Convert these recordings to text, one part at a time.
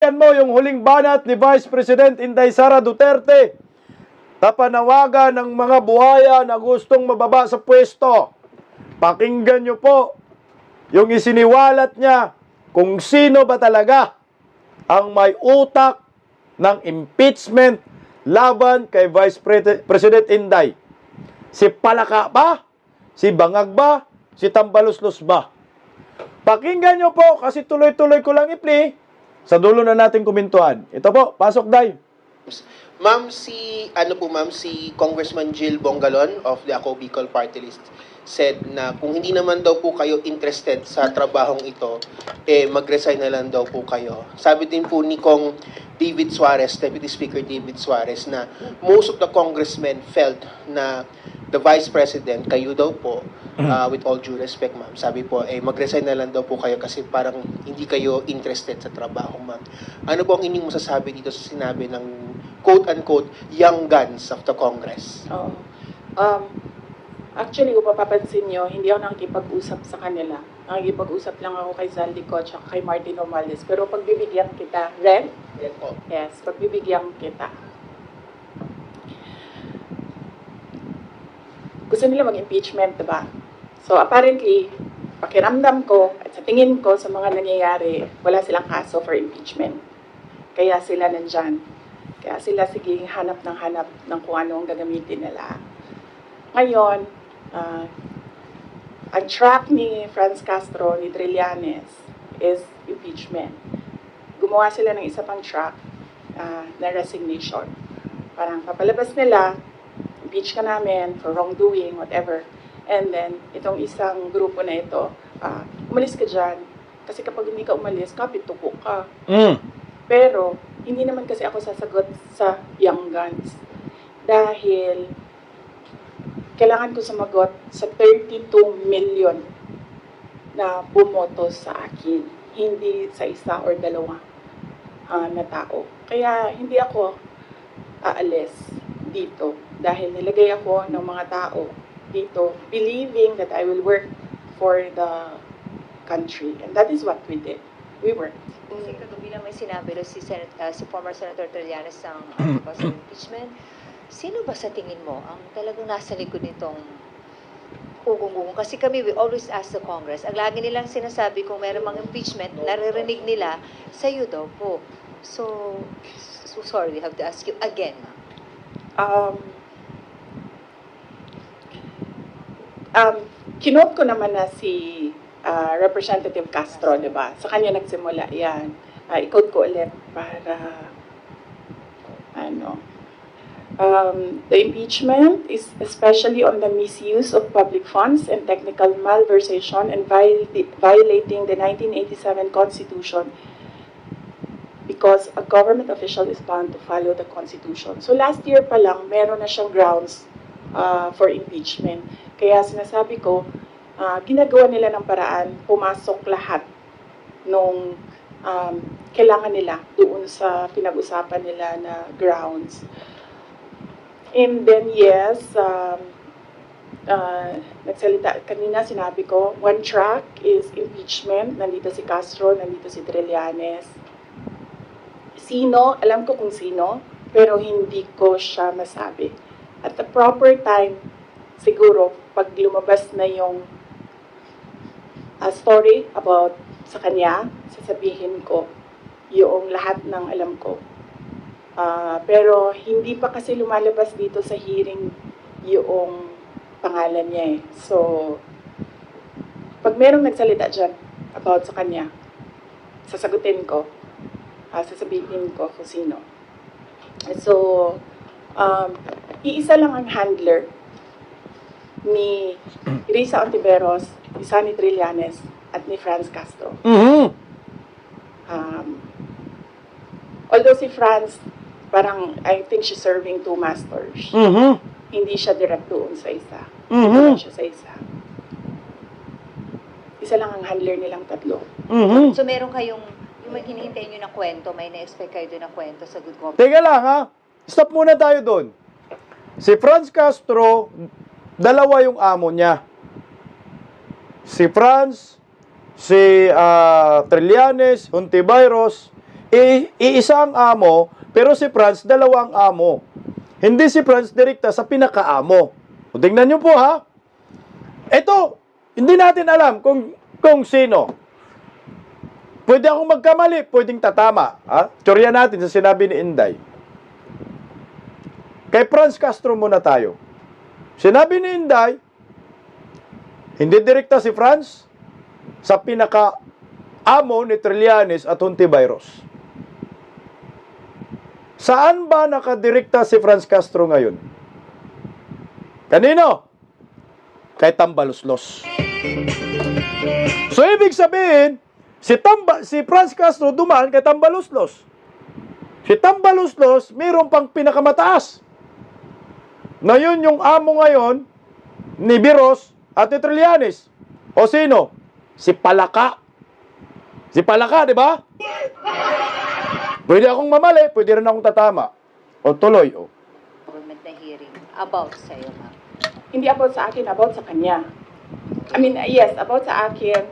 Yan mo yung huling banat ni Vice President Inday Sara Duterte na panawagan ng mga buhaya na gustong mababa sa pwesto. Pakinggan nyo po yung isiniwalat niya kung sino ba talaga ang may utak ng impeachment laban kay Vice President Inday. Si Palaka ba? Si Bangag ba? Si Tambaluslos ba? Pakinggan nyo po kasi tuloy-tuloy ko lang i-play sa dulo na natin kumintuan. Ito po, pasok Day. Ma'am, si Congressman Jill Bongalon of the Ako Bicol Party List said na kung hindi naman daw po kayo interested sa trabahong ito, mag-resign na lang daw po kayo. Sabi din po ni Kong David Suarez, Deputy Speaker David Suarez, na most of the congressmen felt na the Vice President, kayo daw po, with all due respect, ma'am, sabi po, mag-resign na lang daw po kayo kasi parang hindi kayo interested sa trabaho, ma'am. Ano po ang inyong masasabi dito sa sinabi ng quote-unquote young guns of the Congress? Oo. Actually, kung mapapansin nyo, hindi ako nakikipag-usap sa kanila. Nakikipag-usap lang ako kay Zaldico at kay Martin Romales. Pero pagbibigyan kita, Ren? Yes po. Yes, pagbibigyan kita. Gusto nila mag-impeachment, diba? So apparently, pakiramdam ko at sa tingin ko sa mga nangyayari, wala silang kaso for impeachment. Kaya sila nandyan. Kaya sila sige hanap ng kung ano ang gagamitin nila. Ngayon, ang track ni Franz Castro, ni Trillanes, is impeachment. Gumawa sila ng isa pang track na resignation. Parang papalabas nila, impeach ka namin for wrongdoing, whatever. And then, itong isang grupo na ito, umalis ka dyan. Kasi kapag hindi ka umalis, kapituko ka. Pero, hindi naman kasi ako sasagot sa young guns. Dahil, kailangan ko sumagot sa 32 million na bumoto sa akin. Hindi sa isa or dalawa na tao. Kaya, hindi ako aalis dito. Dahil nilagay ako ng mga tao dito, believing that I will work for the country. And that is what we did. We worked. Kasi kagabi lang may sinabi si former Senator Trillanes ng impeachment. Sino ba sa tingin mo ang talagang nasa likod nitong ugong-ugong? Kasi kami, we always ask the Congress. Ang lagi nilang sinasabi kung meron mang impeachment, naririnig nila sa'yo daw po. So sorry, we have to ask you again. Kinote ko naman na si Representative Castro, di ba? Sa kanya nagsimula yan. I-quote ko ulit para the impeachment is especially on the misuse of public funds and technical malversation and violating the 1987 Constitution because a government official is bound to follow the Constitution. So last year pa lang, meron na siyang grounds for impeachment. Kaya sinasabi ko, ginagawa nila ng paraan, pumasok lahat nung kailangan nila doon sa pinag-usapan nila na grounds. And then yes, nagsalita, kanina sinabi ko, one track is impeachment, nandito si Castro, nandito si Trillanes. Sino, alam ko kung sino, pero hindi ko siya masabi. At the proper time, siguro, pag lumabas na yung story about sa kanya, sasabihin ko yung lahat ng alam ko. Pero hindi pa kasi lumalabas dito sa hearing yung pangalan niya eh. So, pag merong nagsalita dyan about sa kanya, sasagutin ko, sasabihin ko kung sino. So, iisa lang ang handler ni Risa Ontiveros, ni Sonny Trillanes, at ni Franz Castro. Although si Franz, parang, I think she's serving two masters. Hindi siya direct doon sa isa. Hindi siya sa isa. Isa lang ang handler nilang tatlo. So meron kayong, yung hinihintay nyo na kwento, may na-expect kayo doon na kwento sa good government? Teka lang ha. Stop muna tayo doon. Si Franz Castro, dalawa yung amo niya. Si Franz, si Trillanes, Hontiveros, iisa ang amo, pero si Franz, dalawang amo. Hindi si Franz direkta sa pinakaamo. O, tingnan nyo po ha. Ito, hindi natin alam kung sino. Pwede akong magkamali, pwedeng tatama. Ha? Teorya natin sa sinabi ni Inday. Kay Franz Castro muna tayo. Sinabi ni Inday, hindi direkta si Franz sa pinaka-amo ni Trillanes at Hontiveros. Saan ba nakadirekta si Franz Castro ngayon? Kanino? Kay Tambaluslos. So, ibig sabihin, si Franz Castro dumaan kay Tambaluslos. Si Tambaluslos, mayroon pang pinakamataas. Ngayon, yung amo ngayon ni Biros at ni Trillanes. O sino? Si Palaka. Si Palaka, di ba? Pwede akong mamali, pwede rin akong tatama. O tuloy, o. Government na hearing about sa'yo, ma'am. Hindi about sa akin, about sa kanya. I mean, yes, about sa akin,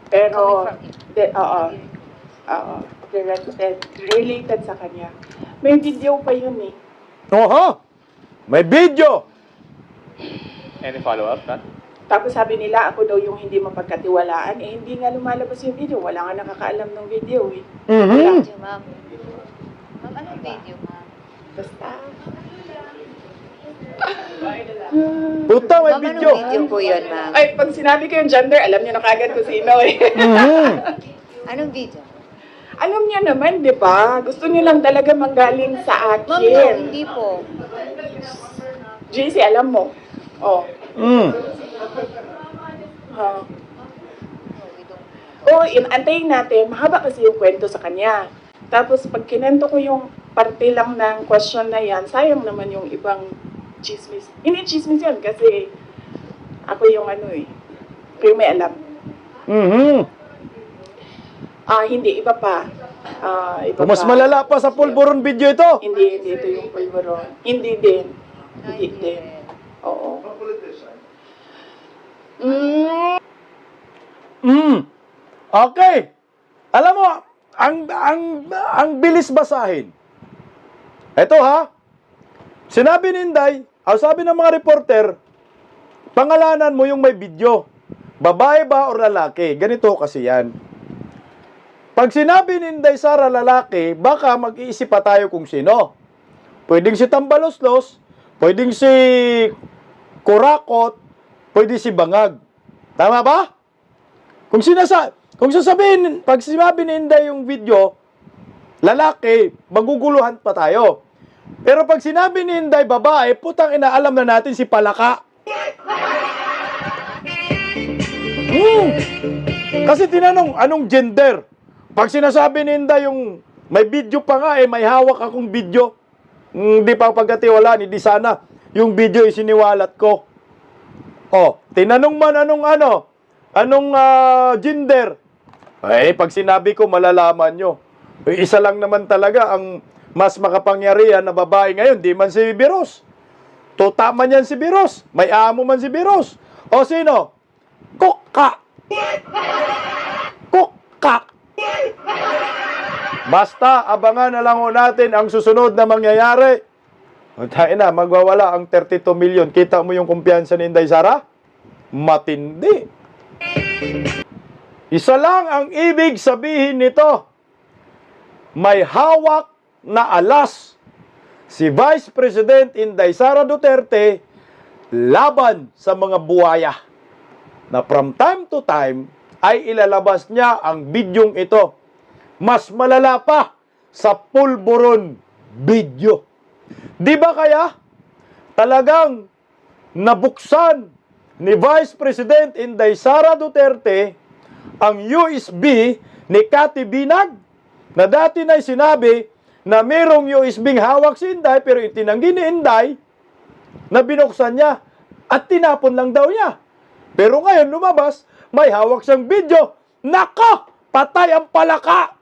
pero, Coming from him. related sa kanya. May video pa yun eh. Oho! May video! Any follow-up, Kat? Tapos sabi nila, ako daw yung hindi mapagkatiwalaan. Eh, hindi nga lumalabas yung video. Wala nga nakakaalam ng video eh. Mhm. Video, ma'am. Ma'am, anong video, ma'am? Basta. Puta, may Ma'am, video. anong video po yun, ma'am? Ay, pag sinabi ko yung gender, alam niyo na kagad kung sino eh. Mhm. Anong video? Alam niyo naman, di ba? Gusto niyo lang talaga manggaling sa Ma'am, no, akin. hindi po. JC, alam mo. Oh. Mm. Oh. No, we don't. Antayin natin. Mahaba kasi yung kwento sa kanya. Tapos, pag kinento ko yung parte lang ng question na yan, sayang naman yung ibang chismis. Hindi chismis yun kasi ako yung ano eh. Ako yung may alam. Mhm. Hindi. Iba pa. Iba Mas pa. malala pa sa pulburon video ito. Hindi ito yung pulveron. Hindi din. Hindi din. Oo. Okay. Alam mo, ang bilis basahin. Ito ha. Sinabi ni Inday, sabi ng mga reporter, pangalanan mo yung may video. Babae ba o lalaki? Ganito kasi yan. Pag sinabi ni Inday Sara lalaki, baka mag-iisip pa tayo kung sino. Pwedeng si Tambaloslos, pwedeng si Kurakot, pwede si Bangag. Tama ba? Kung sasabihin, pag sinabi ni Inday yung video, lalaki, maguguluhan pa tayo. Pero pag sinabi ni Inday babae, putang inaalam na natin si Palaka. Kasi tinanong, anong gender? Pag sinasabi ni Inday yung may video pa nga may hawak akong video. Hindi pa pagkatiwalaan, hindi sana yung video isiniwalat ko. Tinanong man anong gender. Pag sinabi ko, malalaman nyo. Isa lang naman talaga ang mas makapangyarihan na babae ngayon, di man si Biros. Tuta man yan si Biros. May amo man si Biros. O sino? Kuka. Kuka. Basta, abangan na lang ho natin ang susunod na mangyayari. Tayo na, magwawala ang 32 million. Kita mo yung kumpiyansa ni Inday Sara? Matindi. Isa lang ang ibig sabihin nito. May hawak na alas si Vice President Inday Sara Duterte laban sa mga buwaya na from time to time ay ilalabas niya ang bidyong ito. Mas malala pa sa pulburon video. Di ba kaya talagang nabuksan ni Vice President Inday Sara Duterte ang USB ni Cathy Binag na dati na sinabi na mayroong USB hawak si Inday pero itinanggi ni Inday na binuksan niya at tinapon lang daw niya. Pero ngayon lumabas, may hawak siyang video. Nako! Patay ang Palaka!